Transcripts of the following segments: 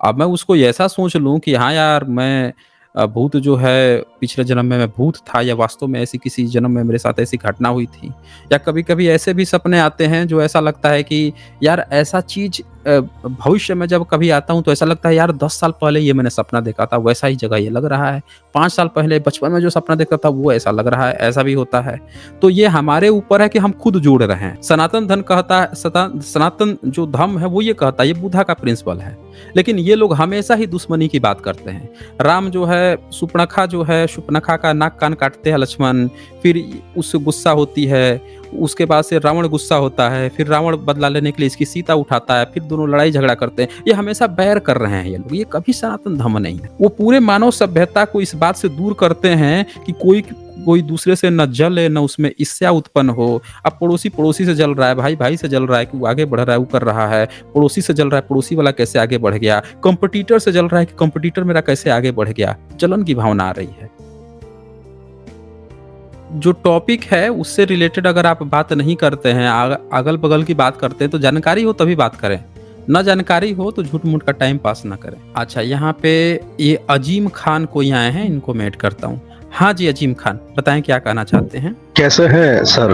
अब मैं उसको ऐसा सोच लूँ कि हाँ यार, मैं भूत जो है पिछले जन्म में मैं भूत था, या वास्तव में ऐसी किसी जन्म में मेरे साथ ऐसी घटना हुई थी। या कभी-कभी ऐसे भी सपने आते हैं जो ऐसा लगता है कि यार ऐसा चीज़ भविष्य में जब कभी आता हूँ तो ऐसा लगता है यार 10 साल पहले ये मैंने सपना देखा था, वैसा ही जगह ये लग रहा है। 5 साल पहले बचपन में जो सपना देखा था वो ऐसा लग रहा है, ऐसा भी होता है। तो ये हमारे ऊपर है कि हम खुद जोड़ रहे हैं। सनातन धर्म कहता है, सनातन जो धर्म है वो ये कहता है, ये बुद्धा का प्रिंसिपल है। लेकिन ये लोग हमेशा ही दुश्मनी की बात करते हैं। राम जो है शूर्पणखा का नाक कान काटते हैं लक्ष्मण, फिर उससे गुस्सा होती है, उसके बाद से रावण गुस्सा होता है, फिर रावण बदला लेने के लिए इसकी सीता उठाता है, फिर दोनों लड़ाई झगड़ा करते हैं। ये हमेशा बैर कर रहे हैं ये लोग, ये कभी सनातन धर्म नहीं है। वो पूरे मानव सभ्यता को इस बात से दूर करते हैं कि कोई कोई दूसरे से न जले, न उसमें ईर्ष्या उत्पन्न हो। अब पड़ोसी से जल रहा है, भाई से जल रहा है कि वो आगे बढ़ रहा है, वो कर रहा है। पड़ोसी से जल रहा है, पड़ोसी वाला कैसे आगे बढ़ गया। कॉम्पिटिटर से जल रहा है कि कॉम्पिटिटर मेरा कैसे आगे बढ़ गया। जलन की भावना आ रही है। जो टॉपिक है उससे रिलेटेड अगर आप बात नहीं करते हैं, अगल-बगल की बात करते हैं, तो जानकारी हो तभी बात करें। ना जानकारी हो तो झूठ-मूठ का टाइम पास ना करें। अच्छा, यहाँ पे ये अजीम खान कोई आए हैं, इनको मैं ऐड करता हूँ। हाँ जी, अजीम खान, बताएँ क्या कहना चाहते हैं? कैसे हैं सर?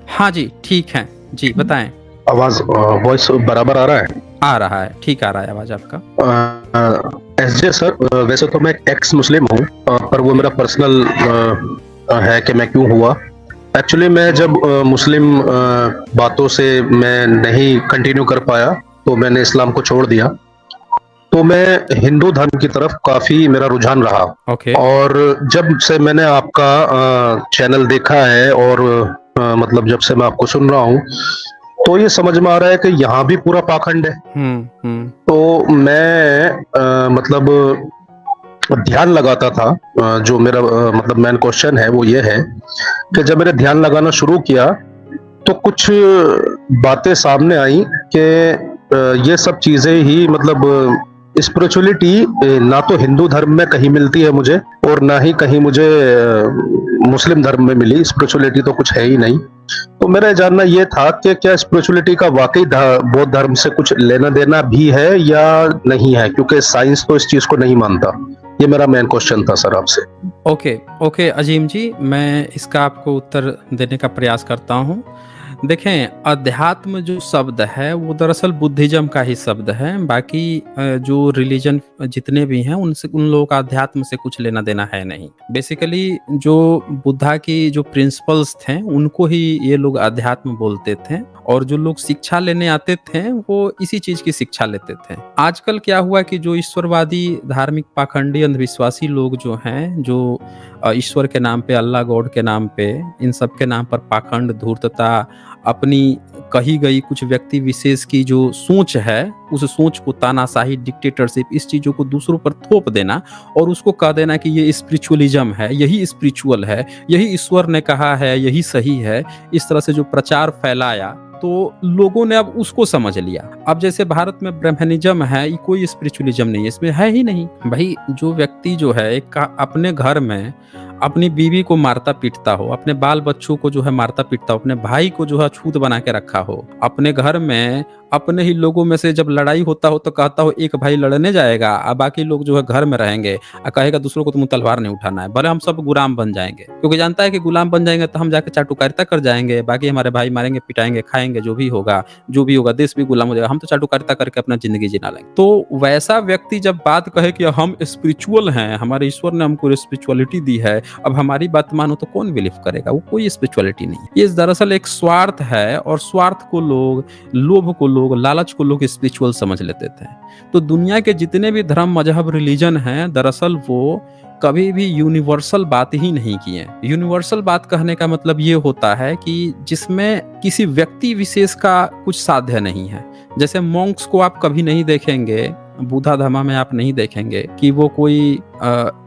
हाँ जी, ठीक हैं। जी, बताएँ। आवाज वॉइस बराबर आ रहा है? आ रहा है, ठीक आ रहा है आवाज़ आपका। एसजे सर, वैसे तो मैं एक्स मुस्लिम हूँ, पर वो मेरा पर्सनल है कि मैं क्यों हुआ। एक्चुअली मैं जब मुस्लिम बातों से मैं नहीं कंटिन्यू कर पाया तो मैंने इस्लाम को छोड़ दिया। तो मैं हिंदू धर्म की तरफ काफी मेरा रुझान रहा। ओके। और जब से मैंने आपका चैनल देखा है और मतलब जब से मैं आपको सुन रहा हूँ, तो ये समझ में आ रहा है कि यहाँ भी पूरा पाखंड है। तो मैं मतलब ध्यान लगाता था। जो मेरा मतलब मेन क्वेश्चन है वो ये है कि जब मैंने ध्यान लगाना शुरू किया तो कुछ बातें सामने आई कि ये सब चीजें ही मतलब स्पिरिचुअलिटी ना तो हिंदू धर्म में कहीं मिलती है मुझे, और ना ही कहीं मुझे मुस्लिम धर्म में मिली। स्पिरिचुअलिटी तो कुछ है ही नहीं। तो मेरा जानना ये था कि क्या स्पिरिचुअलिटी का वाकई बौद्ध धर्म से कुछ लेना देना भी है या नहीं है, क्योंकि साइंस तो इस चीज को नहीं मानता। ये मेरा मेन क्वेश्चन था सर आपसे। ओके अजीम जी, मैं इसका आपको उत्तर देने का प्रयास करता हूँ। देखें, अध्यात्म जो शब्द है वो दरअसल बुद्धिज्म का ही शब्द है। बाकी जो रिलीजन जितने भी हैं उनसे उन लोगों का अध्यात्म से कुछ लेना देना है नहीं। बेसिकली जो बुद्धा की जो प्रिंसिपल्स थे उनको ही ये लोग अध्यात्म बोलते थे, और जो लोग शिक्षा लेने आते थे वो इसी चीज की शिक्षा लेते थे। आजकल क्या हुआ कि जो ईश्वरवादी, धार्मिक, पाखंडी, अंधविश्वासी लोग जो हैं, जो ईश्वर के नाम पे, अल्लाह गॉड के नाम पे, इन सब के नाम पर पाखंड, धूर्तता, अपनी कही गई कुछ व्यक्ति विशेष की जो सोच है, उस सोच को तानाशाही, डिक्टेटरशिप, इस चीज़ों को दूसरों पर थोप देना और उसको कह देना कि ये स्पिरिचुअलिज्म है, यही स्पिरिचुअल है, यही ईश्वर ने कहा है, यही सही है। इस तरह से जो प्रचार फैलाया तो लोगों ने अब उसको समझ लिया। अब जैसे भारत में ब्रह्मनिज्म है, ये कोई स्पिरिचुअलिज्म नहीं है, इसमें है ही नहीं। भाई, जो व्यक्ति जो है एक अपने घर में अपनी बीवी को मारता पीटता हो, अपने बाल बच्चों को जो है मारता पीटता हो, अपने भाई को जो है छूत बना के रखा हो, अपने घर में अपने ही लोगों में से जब लड़ाई होता हो तो कहता हो एक भाई लड़ने जाएगा और बाकी लोग जो है घर में रहेंगे, और कहेगा दूसरों को तुम तलवार नहीं उठाना है, भले हम सब गुलाम बन जाएंगे, क्योंकि जानता है कि गुलाम बन जाएंगे तो हम जाके चाटुकारिता कर जाएंगे, बाकी हमारे भाई मारेंगे, पिटाएंगे, खाएंगे, जो भी होगा देश भी गुलाम हो जाएगा, हम तो चाटुकारिता करके अपना जिंदगी जीना लेंगे। तो वैसा व्यक्ति जब बात कहे कि हम स्पिरिचुअल हैं, हमारे ईश्वर ने हमको स्पिरिचुअलिटी दी है, अब हमारी बात मानो, तो कौन बिलीव करेगा? वो कोई स्पिरिचुअलिटी नहीं है। ये दरअसल एक स्वार्थ है, और स्वार्थ को लोग, लोभ को लोग, लालच को लोग स्पिरिचुअल समझ लेते थे। तो दुनिया के जितने भी धर्म, मजहब, रिलीजन हैं, दरअसल वो कभी भी यूनिवर्सल बात ही नहीं किए। यूनिवर्सल बात कहने का मतलब ये होता है कि जिसमें किसी व्यक्ति विशेष का कुछ साध्य नहीं है। जैसे मॉन्क्स को आप कभी नहीं देखेंगे, बुद्धा धर्म में आप नहीं देखेंगे कि वो कोई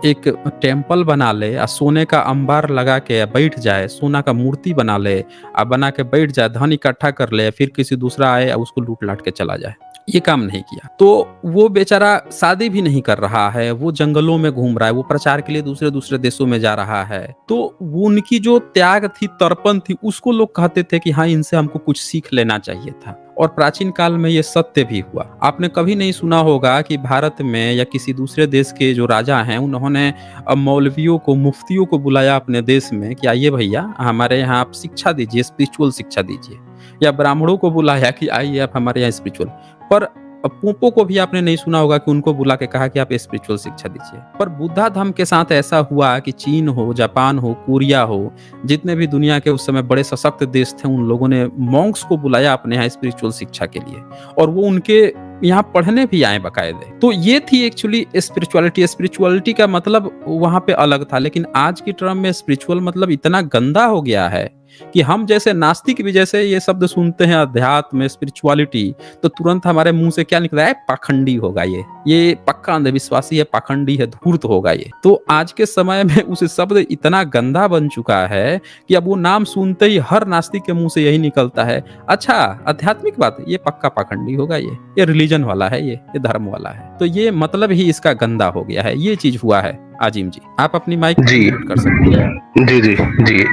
एक टेम्पल बना ले और सोने का अंबार लगा के बैठ जाए, सोना का मूर्ति बना ले और बना के बैठ जाए, धन इकट्ठा कर ले, फिर किसी दूसरा आए और उसको लूट लाट के चला जाए। ये काम नहीं किया। तो वो बेचारा शादी भी नहीं कर रहा है, वो जंगलों में घूम रहा है, वो प्रचार के लिए दूसरे दूसरे देशों में जा रहा है। तो वो उनकी जो त्याग थी, तर्पण थी, उसको लोग कहते थे कि हाँ, इनसे हमको कुछ सीख लेना चाहिए था। और प्राचीन काल में ये सत्य भी हुआ। आपने कभी नहीं सुना होगा कि भारत में या किसी दूसरे देश के जो राजा हैं उन्होंने मौलवियों को, मुफ्तियों को बुलाया अपने देश में कि आइए भैया हमारे यहाँ आप शिक्षा दीजिए, स्पिरिचुअल शिक्षा दीजिए, या ब्राह्मणों को बुलाया कि आइए आप हमारे यहाँ स्पिरिचुअल। पर पोपो को भी आपने नहीं सुना होगा कि उनको बुला के कहा कि आप स्पिरिचुअल शिक्षा दीजिए। पर बुद्धा धर्म के साथ ऐसा हुआ कि चीन हो, जापान हो, कोरिया हो, जितने भी दुनिया के उस समय बड़े सशक्त देश थे, उन लोगों ने मॉन्क्स को बुलाया अपने यहाँ स्पिरिचुअल शिक्षा के लिए, और वो उनके यहाँ पढ़ने भी आए बाकायदे। तो ये थी एक्चुअली स्पिरिचुअलिटी। स्पिरिचुअलिटी का मतलब वहां पे अलग था, लेकिन आज की टर्म में स्पिरिचुअल मतलब इतना गंदा हो गया है कि हम जैसे नास्तिक भी जैसे ये शब्द सुनते हैं अध्यात्म, स्पिरिचुअलिटी, तो तुरंत हमारे मुंह से क्या निकला है? पाखंडी होगा ये पक्का अंधविश्वासी है, पाखंडी है, धूर्त होगा ये। तो आज के समय में उस शब्द इतना गंदा बन चुका है कि अब वो नाम सुनते ही हर नास्तिक के मुंह से यही निकलता है, अच्छा आध्यात्मिक बात, ये पक्का पाखंडी होगा, ये रिलीजन वाला है, ये धर्म वाला है। तो ये मतलब ही इसका गंदा हो गया है। ये चीज हुआ है। आजिम जी, आप अपनी माइक जी म्यूट कर सकते हैं। जी जी जी।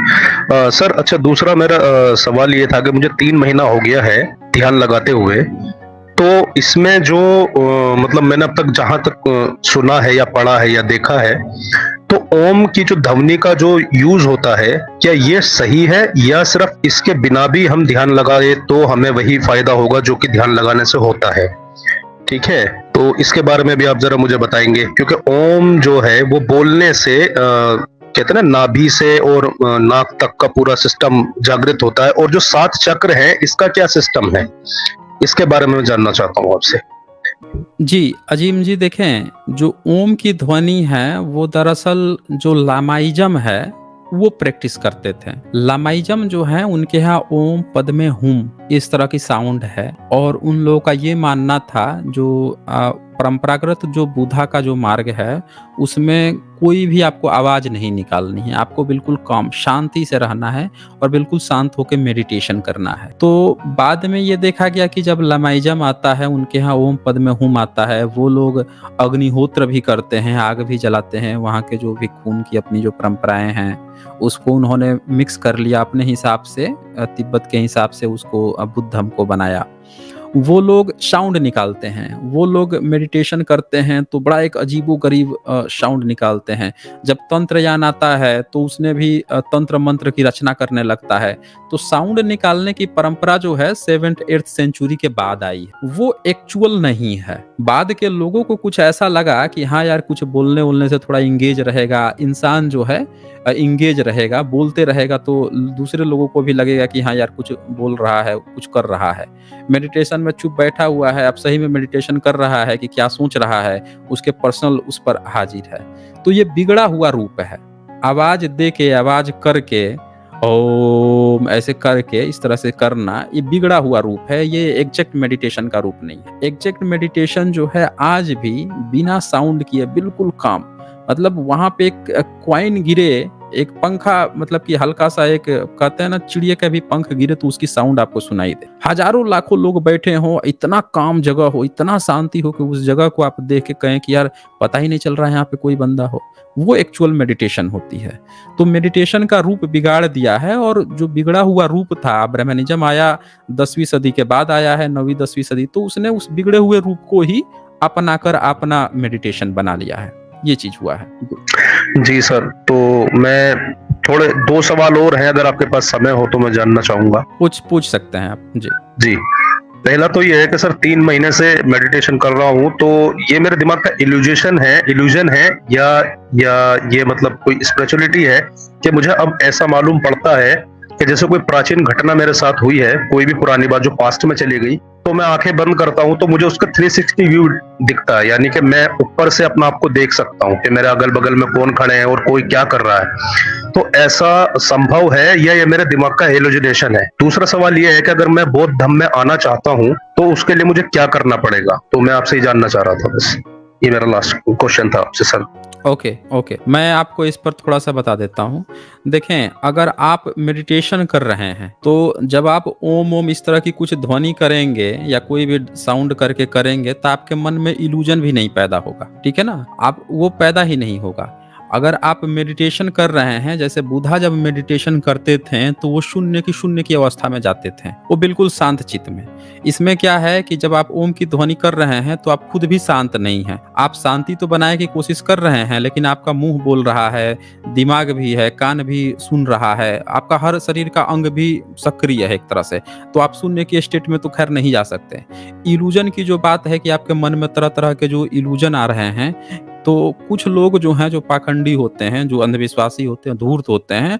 सर, अच्छा, दूसरा मेरा सवाल ये था कि मुझे 3 महीना हो गया है ध्यान लगाते हुए, तो इसमें जो मतलब मैंने अब तक जहां तक सुना है या पढ़ा है या देखा है, तो ओम की जो ध्वनि का जो यूज होता है, क्या ये सही है या सिर्फ इसके बिना भी हम ध्यान लगाए तो हमें वही फायदा होगा जो कि ध्यान लगाने से होता है? ठीक है, तो इसके बारे में भी आप जरा मुझे बताएंगे, क्योंकि ओम जो है वो बोलने से कहते हैं ना, नाभि से और नाक तक का पूरा सिस्टम जागृत होता है, और जो 7 चक्र है इसका क्या सिस्टम है, इसके बारे में मैं जानना चाहता हूँ आपसे। जी, अजीम जी, देखें, जो ओम की ध्वनि है वो दरअसल जो लामाइजम है वो प्रैक्टिस करते थे। लामाइजम जो है उनके यहाँ ओम पद में हुम इस तरह की साउंड है, और उन लोगों का ये मानना था जो परंपरागत जो बुद्धा का जो मार्ग है उसमें कोई भी आपको आवाज नहीं निकालनी है, आपको बिल्कुल काम शांति से रहना है और बिल्कुल शांत होकर मेडिटेशन करना है। तो बाद में ये देखा गया कि जब लमाइजम आता है, उनके यहाँ ओम पद में हुम आता है, वो लोग अग्निहोत्र भी करते हैं, आग भी जलाते हैं, वहाँ के जो भी खून की अपनी जो परंपराएं हैं उसको उन्होंने मिक्स कर लिया अपने हिसाब से, तिब्बत के हिसाब से उसको बुद्ध धर्म को बनाया। वो लोग साउंड निकालते हैं, वो लोग मेडिटेशन करते हैं तो बड़ा एक अजीबोगरीब साउंड निकालते हैं। जब तंत्रयान आता है तो उसने भी तंत्र मंत्र की रचना करने लगता है। तो साउंड निकालने की परंपरा जो है 7th 8th सेंचुरी के बाद आई है, वो एक्चुअल नहीं है। बाद के लोगों को कुछ ऐसा लगा कि हाँ यार, कुछ बोलने वोलने से थोड़ा इंगेज रहेगा इंसान, जो है इंगेज रहेगा, बोलते रहेगा तो दूसरे लोगों को भी लगेगा कि हाँ यार कुछ बोल रहा है, कुछ कर रहा है। मेडिटेशन में चुप बैठा हुआ है, अब सही में मेडिटेशन कर रहा है कि क्या सोच रहा है, उसके पर्सनल उस पर हाजिर है। तो ये बिगड़ा हुआ रूप है। आवाज दे के, आवाज करके, ओम ऐसे करके इस तरह से करना, ये बिगड़ा हुआ रूप है, ये एग्जैक्ट मेडिटेशन का रूप नहीं है। एग्जैक्ट मेडिटेशन जो है आज भी बिना साउंड किए बिल्कुल काम, मतलब वहां पे एक क्वाइन गिरे, एक पंखा, मतलब कि हल्का सा एक, कहते हैं ना चिड़िया का भी पंख गिरे तो उसकी साउंड आपको सुनाई दे। हजारों लाखों लोग बैठे हो, इतना काम जगह हो, इतना शांति हो कि उस जगह को आप देख के कहें कि यार पता ही नहीं चल रहा है यहाँ पे कोई बंदा हो, वो एक्चुअल मेडिटेशन होती है। तो मेडिटेशन का रूप बिगाड़ दिया है, और जो बिगड़ा हुआ रूप था, ब्राह्मणिज्म आया 10वीं सदी के बाद आया है, 9वीं 10वीं सदी, तो उसने उस बिगड़े हुए रूप को ही अपनाकर अपना मेडिटेशन बना लिया है। ये चीज हुआ है। जी सर, तो मैं थोड़े 2 सवाल और हैं, अगर आपके पास समय हो तो मैं जानना चाहूंगा। पूछ सकते हैं आप जी। जी, पहला तो ये है कि सर 3 महीने से मेडिटेशन कर रहा हूँ, तो ये मेरे दिमाग का इल्यूजन है या ये मतलब कोई स्पिरिचुअलिटी है कि मुझे अब ऐसा मालूम पड़ता है कि जैसे कोई प्राचीन घटना मेरे साथ हुई है, कोई भी पुरानी बात जो पास्ट में चली गई, तो मैं आंखें बंद करता हूं तो मुझे उसका 360 व्यू दिखता है, यानी कि मैं ऊपर से अपना आप को देख सकता हूं कि मेरे अगल बगल में कौन खड़े हैं और कोई क्या कर रहा है। तो ऐसा संभव है या ये मेरे दिमाग का हेलोजिनेशन है? दूसरा सवाल ये है कि अगर मैं बौद्ध धर्म में आना चाहता हूं तो उसके लिए मुझे क्या करना पड़ेगा? तो मैं आपसे ही जानना चाह रहा था, बस ये मेरा लास्ट क्वेश्चन था आपसे सर। ओके, मैं आपको इस पर थोड़ा सा बता देता हूँ। देखें, अगर आप मेडिटेशन कर रहे हैं तो जब आप ओम ओम इस तरह की कुछ ध्वनि करेंगे या कोई भी साउंड करके करेंगे तो आपके मन में इल्यूजन भी नहीं पैदा होगा, ठीक है ना, आप वो पैदा ही नहीं होगा। अगर आप मेडिटेशन कर रहे हैं, जैसे बुद्धा जब मेडिटेशन करते थे तो वो शून्य की अवस्था में जाते थे, वो बिल्कुल शांत चित्त में। इसमें क्या है कि जब आप ओम की ध्वनि कर रहे हैं तो आप खुद भी शांत नहीं हैं। आप शांति तो बनाने की कोशिश कर रहे हैं, लेकिन आपका मुंह बोल रहा है, दिमाग भी है, कान भी सुन रहा है, आपका हर शरीर का अंग भी सक्रिय है एक तरह से। तो आप शून्य की स्टेट में तो खैर नहीं जा सकते। इल्यूजन की जो बात है कि आपके मन में तरह तरह के जो इल्यूजन आ रहे हैं, तो कुछ लोग जो हैं, जो पाखंडी होते हैं, जो अंधविश्वासी होते हैं, धूर्त होते हैं,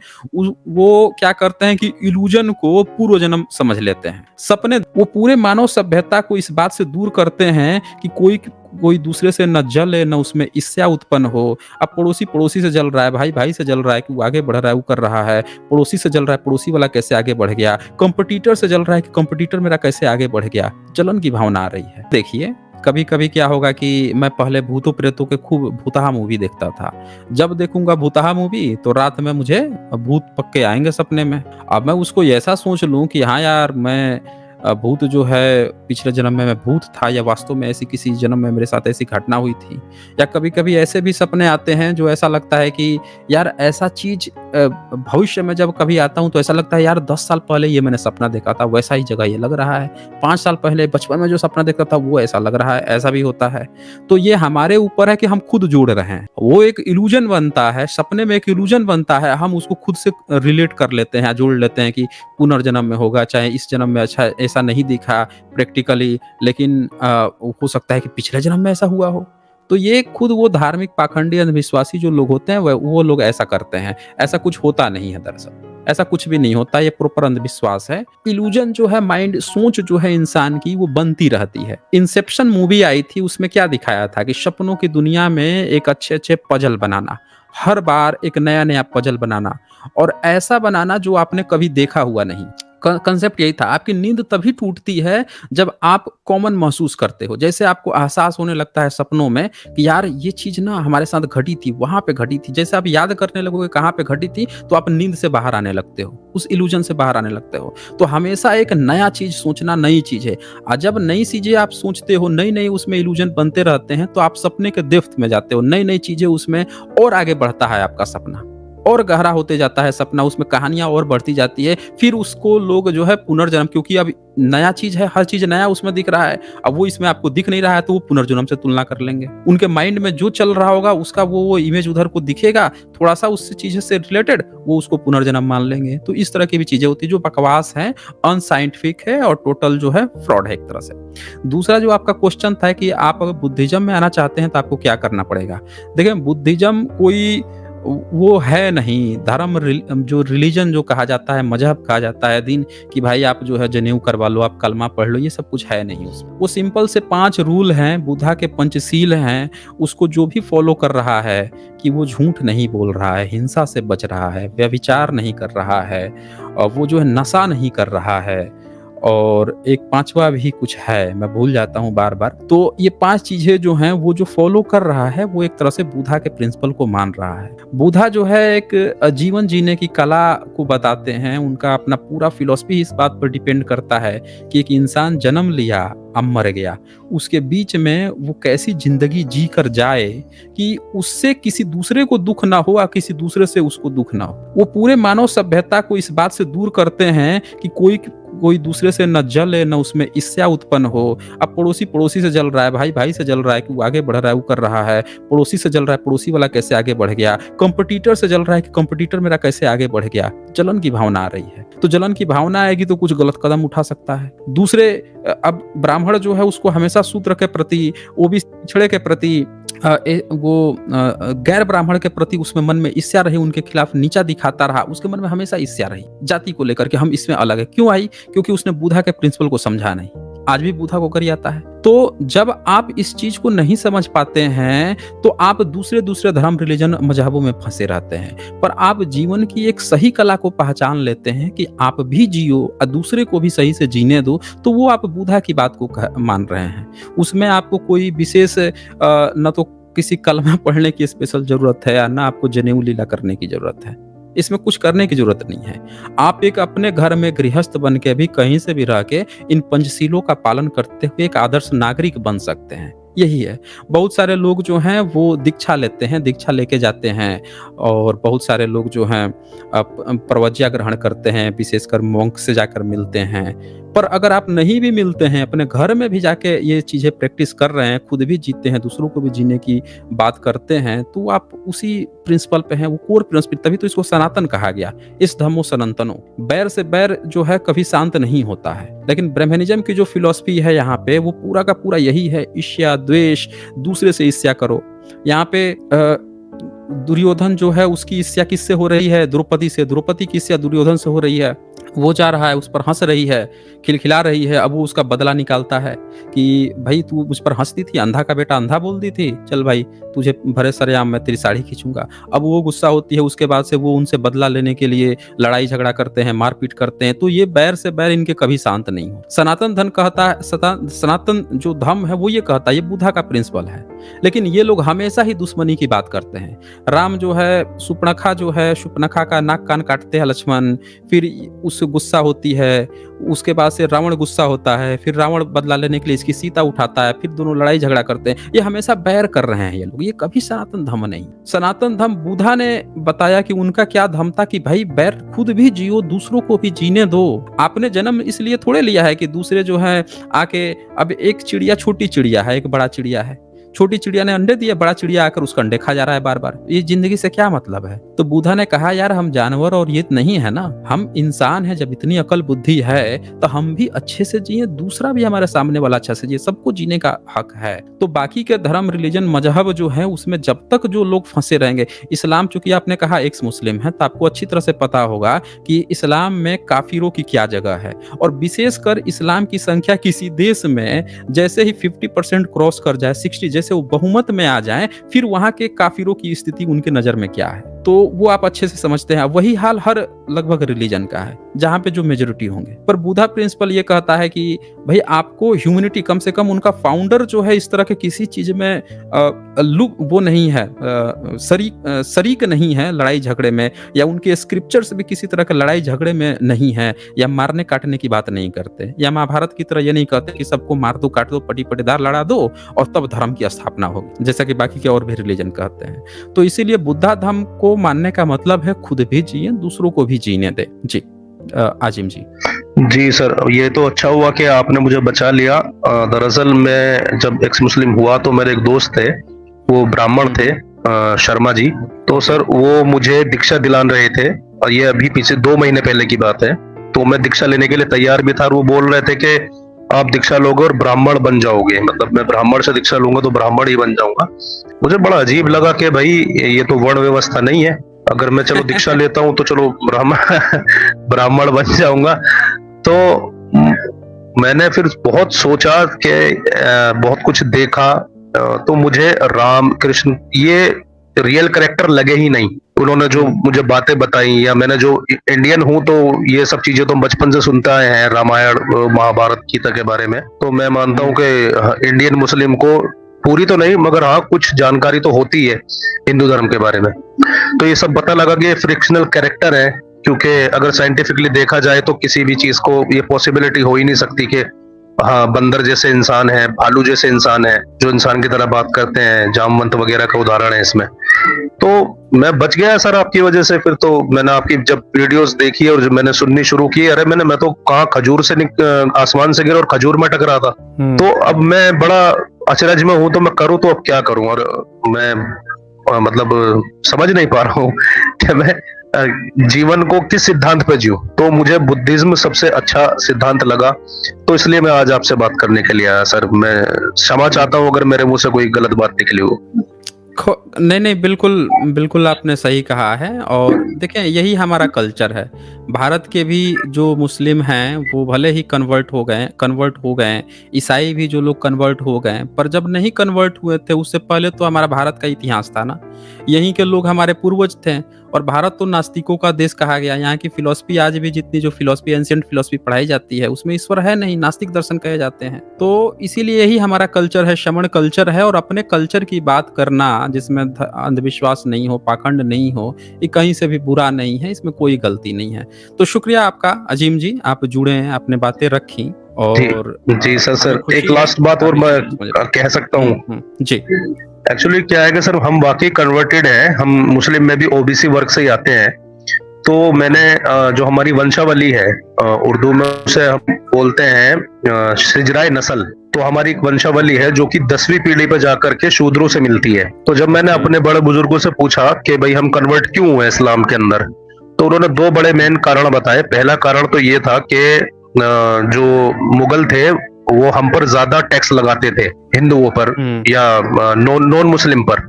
वो क्या करते हैं कि इल्यूजन को पूर्व जन्म समझ लेते हैं। सपने वो पूरे मानव सभ्यता को इस बात से दूर करते हैं कि कोई दूसरे से न जले, न उसमें ईर्ष्या उत्पन्न हो। अब पड़ोसी से जल रहा है, भाई से जल रहा है कि वो आगे बढ़ रहा है, वो कर रहा है। पड़ोसी से जल रहा है, पड़ोसी वाला कैसे आगे बढ़ गया। कंपटीटर से जल रहा है कि कंपटीटर मेरा कैसे आगे बढ़ गया। जलन की भावना आ रही है। देखिए, कभी-कभी क्या होगा कि मैं पहले भूतों प्रेतों के खूब भूतहा मूवी देखता था। जब देखूँगा भूतहा मूवी तो रात में मुझे भूत पक्के आएँगे सपने में। अब मैं उसको ऐसा सोच लूँ कि हाँ यार, मैं भूत जो है पिछले जन्म में मैं भूत था, या वास्तव में ऐसी किसी जन्म में मेरे साथ ऐसी घटना हुई थी। या कभी-कभी ऐसे भी सपने आते हैं जो ऐसा लगता है कि यार ऐसा चीज़ भविष्य में जब कभी आता हूँ तो ऐसा लगता है यार 10 साल पहले ये मैंने सपना देखा था, वैसा ही जगह ये लग रहा है। 5 साल पहले बचपन में जो सपना देखा था वो ऐसा लग रहा है, ऐसा भी होता है। तो ये हमारे ऊपर है कि हम खुद जोड़ रहे हैं। वो एक इल्यूजन बनता है, सपने में एक इल्यूजन बनता है, हम उसको खुद से रिलेट कर लेते हैं, जोड़ लेते हैं कि पुनर्जन्म में होगा, चाहे इस जन्म में अच्छा ऐसा नहीं दिखा प्रैक्टिकली, लेकिन हो सकता है कि पिछले जन्म में ऐसा हुआ हो। तो ये खुद वो धार्मिक पाखंडी अंधविश्वासी जो लोग होते हैं वो लोग ऐसा करते हैं। ऐसा कुछ होता नहीं है दरअसल। ऐसा कुछ भी नहीं होता, ये प्रॉपर अंधविश्वास है। इल्यूजन जो है, माइंड सोच जो है इंसान की, वो बनती रहती है। इंसेप्शन मूवी आई थी, उसमें क्या दिखाया था कि सपनों की दुनिया में एक अच्छे-अच्छे पजल बनाना, हर बार एक नया-नया पजल बनाना, और ऐसा बनाना जो आपने कभी देखा हुआ नहीं। कंसेप्ट यही था। आपकी नींद तभी टूटती है जब आप कॉमन महसूस करते हो। जैसे आपको एहसास होने लगता है सपनों में कि यार ये चीज़ ना हमारे साथ घटी थी, वहाँ पे घटी थी। जैसे आप याद करने लगोगे कहाँ पे घटी थी, तो आप नींद से बाहर आने लगते हो, उस इल्यूजन से बाहर आने लगते हो। तो हमेशा एक नया चीज़ सोचना नई चीज़ है। जब नई चीज़ें आप सोचते हो, नई-नई उसमें इल्यूजन बनते रहते हैं, तो आप सपने के डेप्थ में जाते हो। नई-नई चीज़ें उसमें, और आगे बढ़ता है आपका सपना, और गहरा होते जाता है सपना, उसमें कहानियाँ और बढ़ती जाती है। फिर उसको लोग जो है पुनर्जन्म, क्योंकि अब नया चीज़ है, हर चीज़ नया उसमें दिख रहा है। अब वो इसमें आपको दिख नहीं रहा है, तो वो पुनर्जन्म से तुलना कर लेंगे। उनके माइंड में जो चल रहा होगा उसका वो इमेज उधर को दिखेगा, थोड़ा-सा उस चीज़ से रिलेटेड, वो उसको पुनर्जन्म मान लेंगे। तो इस तरह की भी चीज़ें होती हैं जो बकवास हैं, अनसाइंटिफिक है और टोटल जो है फ्रॉड है एक तरह से। दूसरा जो आपका क्वेश्चन था कि आप अगर बुद्धिज़्म में आना चाहते हैं तो आपको क्या करना पड़ेगा? देखिए, बुद्धिज़्म कोई वो है नहीं धर्म, जो रिलीजन जो कहा जाता है, मजहब कहा जाता है, दीन, कि भाई आप जो है जनेऊ करवा लो, आप कलमा पढ़ लो, ये सब कुछ है नहीं उसमें। वो सिंपल से 5 रूल हैं, बुद्धा के पंचशील हैं। उसको जो भी फॉलो कर रहा है कि वो झूठ नहीं बोल रहा है, हिंसा से बच रहा है, व्यभिचार नहीं कर रहा है, और वो जो है नशा नहीं कर रहा है, और एक 5वां भी कुछ है, मैं भूल जाता हूँ बार-बार। तो ये 5 चीज़ें जो हैं, वो जो फ़ॉलो कर रहा है, वो एक तरह से बुद्धा के प्रिंसिपल को मान रहा है। बुद्धा जो है एक जीवन जीने की कला को बताते हैं। उनका अपना पूरा फ़िलॉसफ़ी इस बात पर डिपेंड करता है कि एक इंसान जन्म लिया, अब मर गया। उसके बीच में वो कैसी ज़िंदगी जी कर जाए कि उससे किसी दूसरे को दुःख ना हो, और किसी दूसरे से उसको दुःख ना हो। वो पूरे मानव सभ्यता को इस बात से दूर करते हैं कि कोई दूसरे से न जले, न उसमें ईर्ष्या उत्पन्न हो। अब पड़ोसी से जल रहा है, भाई से जल रहा है कि वो आगे बढ़ रहा है, वो कर रहा है। पड़ोसी से जल रहा है, पड़ोसी वाला कैसे आगे बढ़ गया। कंपटीटर से जल रहा है कि कंपटीटर मेरा कैसे आगे बढ़ गया। जलन की भावना आ रही है। तो जलन की भावना आएगी तो कुछ गलत कदम उठा सकता है। दूसरे, अब ब्राह्मण जो है उसको हमेशा शूद्र के प्रति, ओबीसी पिछड़े के प्रति, गैर ब्राह्मण के प्रति उसमें मन में ईर्ष्या रही, उनके खिलाफ नीचा दिखाता रहा, उसके मन में हमेशा ईर्ष्या रही जाति को लेकर के, हम इसमें अलग है। क्यों आई? क्योंकि उसने बुद्धा के प्रिंसिपल को समझा नहीं। आज भी बुद्धा को करी आता है। तो जब आप इस चीज को नहीं समझ पाते हैं तो आप दूसरे धर्म, रिलीजन, मजहबों में फंसे रहते हैं। पर आप जीवन की एक सही कला को पहचान लेते हैं कि आप भी जियो और दूसरे को भी सही से जीने दो, तो वो आप बुद्धा की बात को मान रहे हैं। उसमें आपको कोई विशेष न तो किसी कलमा पढ़ने की स्पेशल जरूरत है, या ना आपको जनेऊ लीला करने की जरूरत है। इसमें कुछ करने की जरूरत नहीं है। आप एक अपने घर में गृहस्थ बन के भी, कहीं से भी रह के, इन पंचशीलों का पालन करते हुए एक आदर्श नागरिक बन सकते हैं। यही है। बहुत सारे लोग जो हैं वो दीक्षा लेते हैं, दीक्षा लेके जाते हैं और बहुत सारे लोग जो हैं प्रवज्ञा ग्रहण करते हैं, विशेषकर मॉन्क से जाकर मिलते हैं। पर अगर आप नहीं भी मिलते हैं, अपने घर में भी जाके ये चीज़ें प्रैक्टिस कर रहे हैं, खुद भी जीते हैं, दूसरों को भी जीने की बात करते हैं, तो आप उसी प्रिंसिपल पे हैं, वो कोर प्रिंसिपल, तभी तो इसको सनातन कहा गया। इस धम्मो सनातनो। बैर से बैर जो है कभी शांत नहीं होता है। लेकिन ब्रह्मनिज्म की जो फिलॉसफी है यहाँ पे, वो पूरा का पूरा यही है, ईर्ष्या, द्वेष, दूसरे से ईर्ष्या करो। यहाँ पे दुर्योधन जो है उसकी ईर्ष्या किससे हो रही है? द्रौपदी से। द्रौपदी की ईर्ष्या दुर्योधन से हो रही है। वो जा रहा है, उस पर हँस रही है, खिलखिला रही है। अब वो उसका बदला निकालता है कि भाई तू मुझ पर हँसती थी, अंधा का बेटा अंधा बोल दी थी, चल भाई तुझे भरे सरेआम मैं तेरी साड़ी खींचूंगा। अब वो गुस्सा होती है, उसके बाद से वो उनसे बदला लेने के लिए लड़ाई झगड़ा करते हैं, मारपीट करते हैं। तो ये बैर से बैर इनके कभी शांत नहीं हो। सनातन धर्म कहता है, सनातन जो धर्म है वो ये कहता है, ये बुद्धा का प्रिंसिपल है। लेकिन ये लोग हमेशा ही दुश्मनी की बात करते हैं। राम जो है, शूर्पणखा का नाक कान काटते हैं लक्ष्मण, फिर उससे गुस्सा होती है, उसके बाद से रावण गुस्सा होता है, फिर रावण बदला लेने के लिए इसकी सीता उठाता है, फिर दोनों लड़ाई झगड़ा करते हैं। ये हमेशा बैर कर रहे हैं ये लोग, ये कभी सनातन धर्म नहीं। सनातन धर्म बुद्धा ने बताया कि उनका क्या धर्म था कि भाई बैर खुद भी जियो, दूसरों को भी जीने दो। आपने जन्म इसलिए थोड़े लिया है कि दूसरे जो है आके, अब एक चिड़िया छोटी चिड़िया है, एक बड़ा चिड़िया है, छोटी चिड़िया ने अंडे दिए, बड़ा चिड़िया आकर उसका अंडे खा जा रहा है बार बार। ये जिंदगी से क्या मतलब है? तो बुद्धा ने कहा यार हम जानवर और ये नहीं है ना, हम इंसान है। जब इतनी अकल बुद्धि है तो हम भी अच्छे से जिए, दूसरा भी हमारे सामने वाला अच्छा से जिए, सबको जीने का हक है। तो बाकी के धर्म, रिलीजन, मजहब जो है उसमें जब तक जो लोग फंसे रहेंगे, इस्लाम चूंकि आपने कहा एक्स मुस्लिम है, तो आपको अच्छी तरह से पता होगा कि इस्लाम में काफिरों की क्या जगह है। और विशेषकर इस्लाम की संख्या किसी देश में जैसे ही 50% क्रॉस कर जाए, 60 जैसे वो बहुमत में आ जाए, फिर वहां के काफिरों की स्थिति उनके नजर में क्या है, तो वो आप अच्छे से समझते हैं। वही हाल हर लगभग रिलीजन का है जहां पे जो मेजोरिटी होंगे। पर बुद्धा प्रिंसिपल ये कहता है कि भाई आपको ह्यूमैनिटी, कम से कम उनका फाउंडर जो है इस तरह के किसी चीज में वो नहीं है, शरीक नहीं है लड़ाई झगड़े में, या उनके स्क्रिप्चर्स भी किसी तरह के लड़ाई झगड़े में नहीं है, या मारने काटने की बात नहीं करते, या महाभारत की तरह ये नहीं कहते कि सबको मार दो, काट दो, पटीदार लड़ा दो और तब धर्म की स्थापना होगी, जैसा कि बाकी के और भी रिलीजन कहते हैं। तो इसीलिए बुद्धा धर्म को मानने का मतलब है खुद भी जिए, दूसरों को भी जीने दे। जी आजिम जी। जी सर, ये तो अच्छा हुआ कि आपने मुझे बचा लिया। दरअसल मैं जब एक्स मुस्लिम हुआ तो मेरे एक दोस्त थे, वो ब्राह्मण थे, शर्मा जी। तो सर वो मुझे दीक्षा दिलान रहे थे, और ये अभी पीछे 2 महीने पहले की बात है। तो मैं दीक्षा लेने के लिए तैयार भी था, और वो बोल रहे थे कि आप दीक्षा लोगे और ब्राह्मण बन जाओगे, मतलब मैं ब्राह्मण से दीक्षा लूंगा तो ब्राह्मण ही बन जाऊंगा। मुझे बड़ा अजीब लगा कि भाई ये तो वर्ण व्यवस्था नहीं है, अगर मैं चलो दीक्षा लेता हूँ तो चलो ब्राह्मण बन जाऊंगा। तो मैंने फिर बहुत सोचा कि बहुत कुछ देखा, तो मुझे राम कृष्ण ये रियल कैरेक्टर लगे ही नहीं। उन्होंने जो मुझे बातें बताई, या मैंने जो इंडियन हूं तो ये सब चीजें तो बचपन से सुनता है, रामायण, महाभारत, गीता के बारे में। तो मैं मानता हूं कि इंडियन मुस्लिम को पूरी तो नहीं मगर हाँ कुछ जानकारी तो होती है हिंदू धर्म के बारे में। तो ये सब पता लगा कि फ्रिक्शनल कैरेक्टर है, क्योंकि अगर साइंटिफिकली देखा जाए तो किसी भी चीज को ये पॉसिबिलिटी हो ही नहीं सकती कि हाँ बंदर जैसे इंसान है, भालू जैसे इंसान है जो इंसान की तरह बात करते हैं, जामवंत वगैरह का उदाहरण है इसमें। तो मैं बच गया सर आपकी वजह से। फिर तो मैंने आपकी जब वीडियोस देखी और जब मैंने सुननी शुरू की, अरे मैं तो कहाँ खजूर से आसमान से गिरा और खजूर में टकरा था। तो अब मैं बड़ा अचरज में हूँ, तो मैं करूँ तो अब क्या करूँ, और मैं मतलब समझ नहीं पा रहा हूँ कि मैं जीवन को किस सिद्धांत पे जीऊं। तो मुझे बुद्धिज्म सबसे अच्छा सिद्धांत लगा, तो इसलिए मैं आज आपसे बात करने के लिए आया सर। मैं क्षमा चाहता हूँ अगर मेरे मुंह से कोई गलत बात निकली हो। नहीं, बिल्कुल, बिल्कुल आपने सही कहा है। और देखें यही हमारा कल्चर है। भारत के भी जो मुस्लिम हैं वो भले ही कन्वर्ट हो गए, ईसाई भी जो लोग कन्वर्ट हो गए, पर जब नहीं कन्वर्ट हुए थे उससे पहले तो हमारा भारत का इतिहास था ना। यहीं के लोग हमारे पूर्वज थे, और भारत तो नास्तिकों का देश कहा गया। यहाँ की फिलॉसफी आज भी जितनी जो फिलॉसफी, एंशिएंट फिलॉसफी पढ़ाई जाती है उसमें ईश्वर है नहीं, नास्तिक दर्शन कहे जाते हैं। तो इसीलिए यही हमारा कल्चर है, श्रमण कल्चर है। और अपने कल्चर की बात करना जिसमें अंधविश्वास नहीं हो, पाखंड नहीं हो, ये कहीं से भी बुरा नहीं है, इसमें कोई गलती नहीं है। तो शुक्रिया आपका अजीम जी, आप जुड़े हैं, आपने बातें रखी। और जी सर, हमें एक खुशी है लास्ट बात और काफ़ी मैं चीज़ें समझ रहे कह सकता हैं। हूँ। जी। एक्चुअली क्या है कि सर हम वाकई कन्वर्टेड हैं, हम मुस्लिम में भी ओबीसी वर्ग से ही आते हैं। तो मैंने जो हमारी वंशावली है, उर्दू में उसे हम बोलते हैं सिजराए नस्ल। तो हमारी एक वंशावली है जो कि 10वीं पीढ़ी पे जाकर के शूद्रों से मिलती है। तो जब मैंने ओके। अपने बड़े बुजुर्गों से पूछा कि भाई हम कन्वर्ट क्यों हुए इस्लाम के अंदर, तो उन्होंने दो बड़े मेन कारण बताए। पहला कारण तो ये था कि जो मुगल थे वो हम पर ज्यादा टैक्स लगाते थे, हिंदुओं पर या नॉन मुस्लिम पर,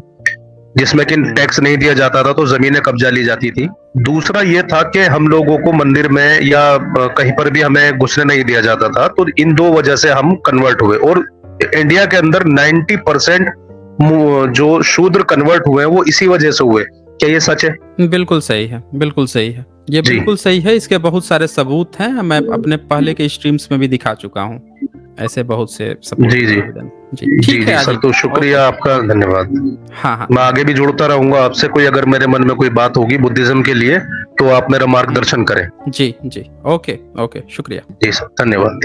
जिसमें कि टैक्स नहीं दिया जाता था तो जमीनें कब्जा ली जाती थी। दूसरा ये था कि हम लोगों को मंदिर में या कहीं पर भी हमें घुसने नहीं दिया जाता था। तो इन दो वजह से हम कन्वर्ट हुए। और इंडिया के अंदर 90% जो शूद्र कन्वर्ट हुए हैं वो इसी वजह से हुए। क्या ये सच है? बिल्कुल सही है, बिल्कुल सही है। ये जी बिल्कुल सही है, इसके बहुत सारे सबूत हैं, मैं अपने पहले के स्ट्रीम्स में भी दिखा चुका हूँ। ऐसे बहुत से सबूत जी और जी एविडेंस। जी, जी ठीक है जी सर, अजीम तो जी, ओके। शुक्रिया आपका, धन्यवाद। हाँ, हाँ। मैं आगे भी जुड़ता रहूंगा आपसे। कोई अगर मेरे मन में कोई बात होगी बुद्धिज्म के लिए तो आप मेरा हुँ। मार्गदर्शन करें। जी, जी। ओके, ओके, शुक्रिया। जी सर, धन्यवाद।